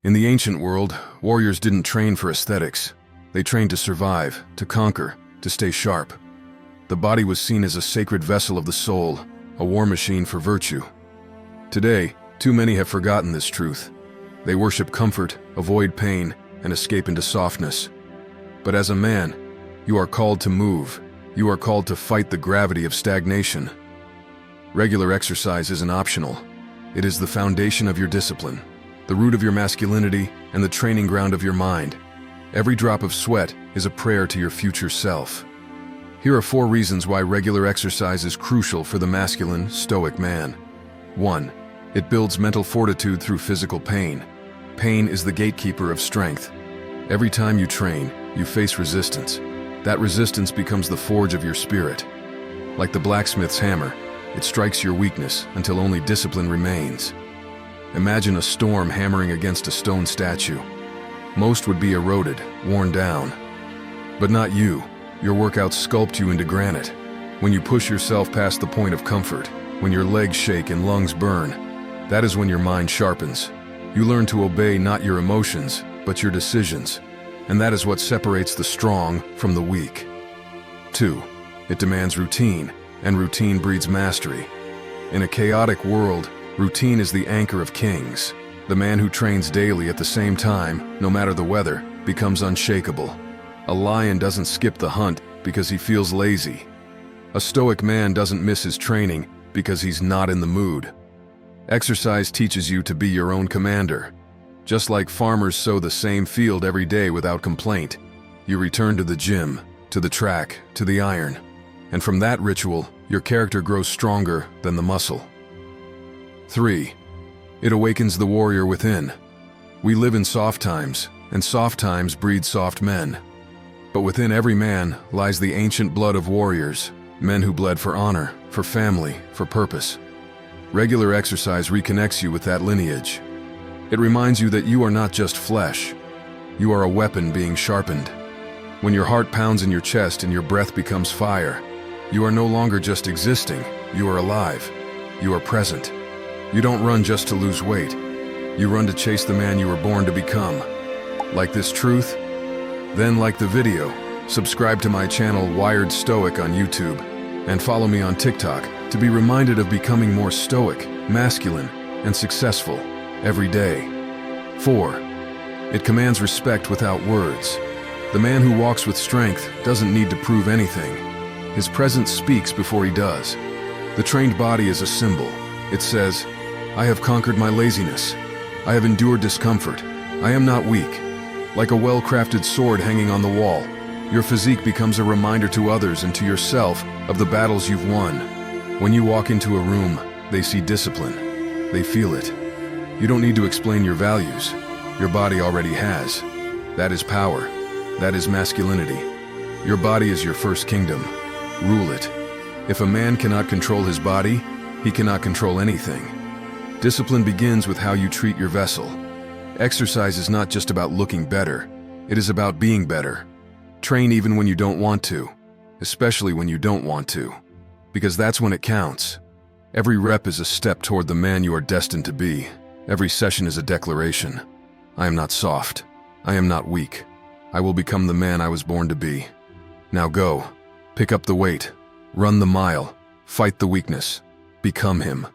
In the ancient world, warriors didn't train for aesthetics. They trained to survive, to conquer, to stay sharp. The body was seen as a sacred vessel of the soul, a war machine for virtue. Today, too many have forgotten this truth. They worship comfort, avoid pain, and escape into softness. But as a man, you are called to move. You are called to fight the gravity of stagnation. Regular exercise isn't optional. It is the foundation of your discipline, the root of your masculinity, and the training ground of your mind. Every drop of sweat is a prayer to your future self. Here are 4 reasons why regular exercise is crucial for the masculine, stoic man. 1. It builds mental fortitude through physical pain. Pain is the gatekeeper of strength. Every time you train, you face resistance. That resistance becomes the forge of your spirit. Like the blacksmith's hammer, it strikes your weakness until only discipline remains. Imagine a storm hammering against a stone statue. Most would be eroded, worn down. But not you. Your workouts sculpt you into granite. When you push yourself past the point of comfort, when your legs shake and lungs burn, that is when your mind sharpens. You learn to obey not your emotions, but your decisions. And that is what separates the strong from the weak. 2. It demands routine, and routine breeds mastery. In a chaotic world, routine is the anchor of kings. The man who trains daily at the same time, no matter the weather, becomes unshakable. A lion doesn't skip the hunt because he feels lazy. A stoic man doesn't miss his training because he's not in the mood. Exercise teaches you to be your own commander. Just like farmers sow the same field every day without complaint, you return to the gym, to the track, to the iron. And from that ritual, your character grows stronger than the muscle. 3. It awakens the warrior within. We live in soft times, and soft times breed soft men. But within every man lies the ancient blood of warriors, men who bled for honor, for family, for purpose. Regular exercise reconnects you with that lineage. It reminds you that you are not just flesh. You are a weapon being sharpened. When your heart pounds in your chest and your breath becomes fire, you are no longer just existing, you are alive. You are present. You don't run just to lose weight. You run to chase the man you were born to become. Like this truth? Then like the video, subscribe to my channel Wired Stoic on YouTube, and follow me on TikTok to be reminded of becoming more stoic, masculine, and successful every day. 4. It commands respect without words. The man who walks with strength doesn't need to prove anything. His presence speaks before he does. The trained body is a symbol. It says, I have conquered my laziness. I have endured discomfort. I am not weak. Like a well-crafted sword hanging on the wall, your physique becomes a reminder to others and to yourself of the battles you've won. When you walk into a room, they see discipline. They feel it. You don't need to explain your values. Your body already has. That is power. That is masculinity. Your body is your first kingdom. Rule it. If a man cannot control his body, he cannot control anything. Discipline begins with how you treat your vessel. Exercise is not just about looking better. It is about being better. Train even when you don't want to, especially when you don't want to, because that's when it counts. Every rep is a step toward the man you are destined to be. Every session is a declaration. I am not soft. I am not weak. I will become the man I was born to be. Now go. Pick up the weight. Run the mile. Fight the weakness. Become him.